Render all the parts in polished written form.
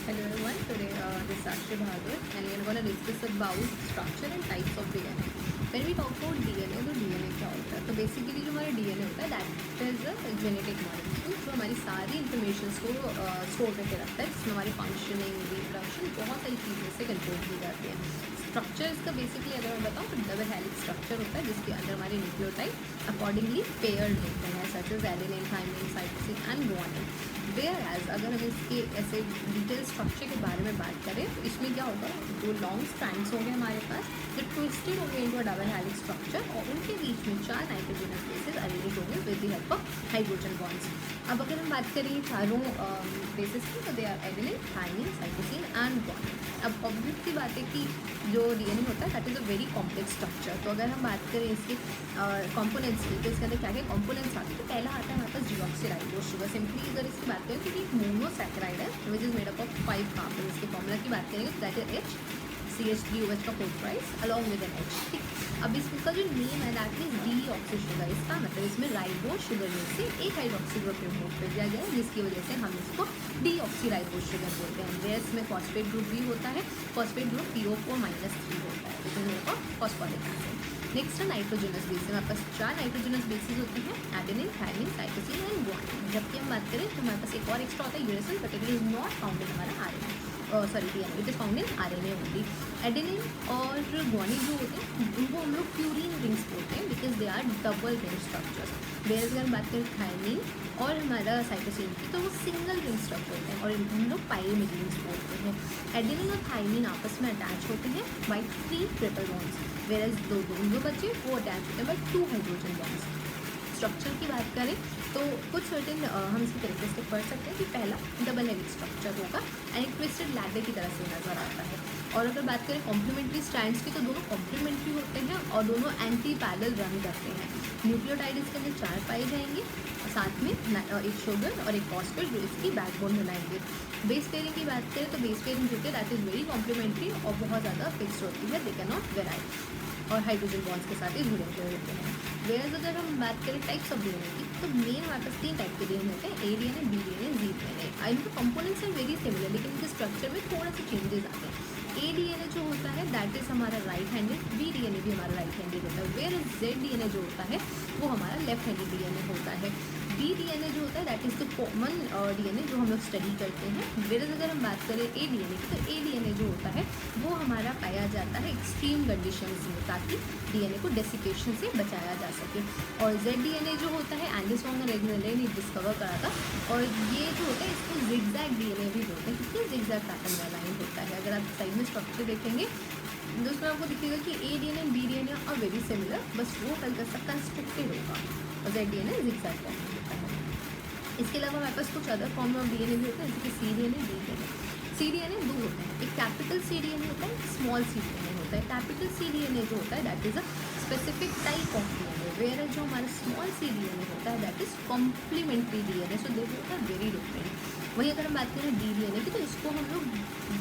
Hello everyone, today this is Sakshi Bahadur and we are going to discuss about structure and types of DNA. When we talk about DNA, तो DNA क्या होता है? तो basically जो हमारा DNA होता है that is a genetic molecule जो हमारी सारी इंफॉर्मेशन को स्टोर करके रखता है, जिसमें हमारी फंक्शनिंग, रिप्रोडक्शन, बहुत सारी चीज़ें से कंट्रोल की जाती है. स्ट्रक्चर इसका बेसिकली अगर मैं बताऊँ तो डबल हेलिक्स स्ट्रक्चर होता है जिसके अंदर हमारे न्यूक्लियोटाइड अकॉर्डिंगली पेयर्ड होते हैं, such as adenine, thymine, cytosine and guanine. Whereas अगर हम इसके ऐसे डिटेल स्ट्रक्चर के बारे में बात करें तो इसमें क्या होगा, दो लॉन्ग स्ट्रैंड्स होंगे हमारे पास जो ट्विस्टेड होंगे इनटू डबल हेलिक्स स्ट्रक्चर और उनके बीच में 4 नाइट्रोजनस बेसेस अरेंज होंगे with the help of hydrogen bonds. अब अगर हम बात करें चारों बेसिस की तो they are adenine, thymine, cytosine and guanine. अब ऑब्वियस सी बात है कि जो डीएनए होता है that is a very complex structure. तो अगर हम बात करें इसके कंपोनेंट्स की तो इसके अंदर क्या क्या कंपोनेंट्स आते हैं. तो पहला आता है हमारे पास डिऑक्सीराइबोज शुगर. सिंपली अगर इसकी बात करें तो ये एक मोनोसैकेराइड है which is made up of 5 carbon. इसके फॉर्मूला की बात करेंगे तो दैट इज HCH3OH का fourth price along with an H. ठीक, अब इसका जो नेम है दैट इज डीऑक्सी शुगर. इसका मतलब इसमें राइबोज शुगर में से एक हाइड्रोक्सी ग्रुप रिमूव कर दिया गया है जिसकी वजह से हम इसको डीऑक्सीराइबोज शुगर बोलते हैं. वेयर इसमें फॉस्फेट ग्रुप भी होता है. फॉस्फेट ग्रुप PO4-3 होता है which is made of phosphoric acid. Next है नाइट्रोजनस बेस. हमारे पास 4 नाइट्रोजनस बेसिस होते हैं, adenine, thymine, cytosine and guanine. जबकि हम बात करें तो हमारे पास एक और एक्स्ट्रा होता है uracil, but it is not found in हमारा RNA, DNA, it is found in RNA only. Adenine और गुआनिन जो होते हैं उनको हम लोग प्यूरिन रिंग्स बोलते हैं because they are double ring structures. Where अगर हम बात करें थाइमिन और हमारा साइटोसिन की तो वो सिंगल रिंग स्ट्रक्चर होते हैं और हम लोग पाइरिमिड रिंग्स बोलते हैं. एडेनिन और थाइमिन आपस में अटैच होते हैं by 3 triple bonds, whereas दो बच्चे वो अटैच होते हैं बाई 2 हाइड्रोजन बॉन्ड्स. स्ट्रक्चर की बात करें तो कुछ सर्टेन हम इसकी कैरेक्टरिस्टिक पढ़ सकते हैं कि पहला डबल हेलिक्स स्ट्रक्चर होगा एंड एक ट्विस्टेड लैडर की तरह से नजर आता है. और अगर बात करें कॉम्प्लीमेंट्री स्ट्रैंड्स की तो दोनों कॉम्प्लीमेंट्री होते हैं और दोनों एंटी पैरेलल रन करते हैं. न्यूक्लियोटाइड इसके अंदर 4 पाए जाएंगे, साथ में एक शुगर और एक फॉस्फेट जो इसकी बैकबोन बनाएंगे. बेस पेयरिंग की बात करें तो बेस पेयरिंग जो है दैट इज़ वेरी कॉम्प्लीमेंट्री और बहुत ज़्यादा फिक्स होती है, दे कैन नॉट वेराई और हाइड्रोजन बॉन्ड्स के साथ ही जुड़े हुए होते हैं. वेयर अगर हम बात करें टाइप्स ऑफ डीएनए की तो मेन हमारे पास 3 टाइप के डीएनए होते हैं, A DNA, B DNA, Z DNA. इनके कंपोनेंट्स आर वेरी सिमिलर लेकिन इनके स्ट्रक्चर में थोड़ा सा चेंजेस आते हैं. A DNA जो होता है दैट इज़ हमारा राइट हैंडेड, B DNA भी हमारा राइट हैंडेड होता है. वेयर Z DNA जो होता है वो हमारा लेफ्ट हैंडेड DNA होता है. B DNA जो होता है that is the common DNA जो हम लोग स्टडी करते हैं. वेयर अगर हम बात करें A DNA की तो A DNA जो होता है वो हमारा पाया जाता है एक्सट्रीम कंडीशंस में ताकि DNA को डेसिकेशन से बचाया जा सके. और Z DNA जो होता है एंडिस वॉन्ग और एग्नेले ने डिस्कवर करा था और ये जो होता है इसको जिगजैग DNA भी बोलते हैं क्योंकि जिगजैग पैटर्न वाला ही होता है. अगर आप साइड में स्ट्रक्चर देखेंगे तो उसमें आपको दिखेगा कि A DNA and B DNA are very similar, बस वो हल्का सा कंस्ट्रक्टेड होगा और Z DNA जिगजैग फॉर्म में होता है. इसके अलावा हमारे पास कुछ अदर फॉर्म ऑफ DNA भी होते हैं जैसे कि C DNA, D DNA. C DNA 2 होते हैं, एक कैपिटल C DNA होता है, एक स्मॉल C DNA होता है. कैपिटल C DNA जो होता है that is a specific type of DNA, where जो हमारा स्मॉल C DNA होता है that is complementary DNA. So they both are very different. वहीं अगर हम बात करें D DNA की तो इसको हम लोग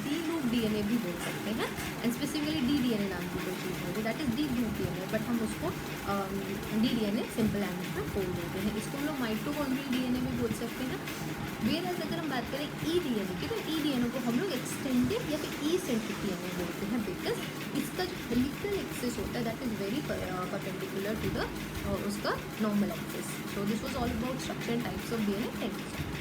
डी ग्रुप DNA भी बोल सकते हैं एंड स्पेसिफिकली D DNA नाम की कोई चीज़ होती है that is D group DNA, but हम उसको D DNA सिंपल लैंग्वेज में बोल देते हैं. इसको हम लोग माइटोकॉन्ड्रियल DNA भी बोल सकते हैं. वेयर अगर हम बात करें E DNA की तो E DNA को हम लोग एक्सटेंडेड या फिर E-सेंट्रिक DNA बोलते हैं बिकॉज इसका जो हेलिकल एक्सिस होता है that is very perpendicular to the उसका normal axis. So this was all about structure and types of DNA. Thank you.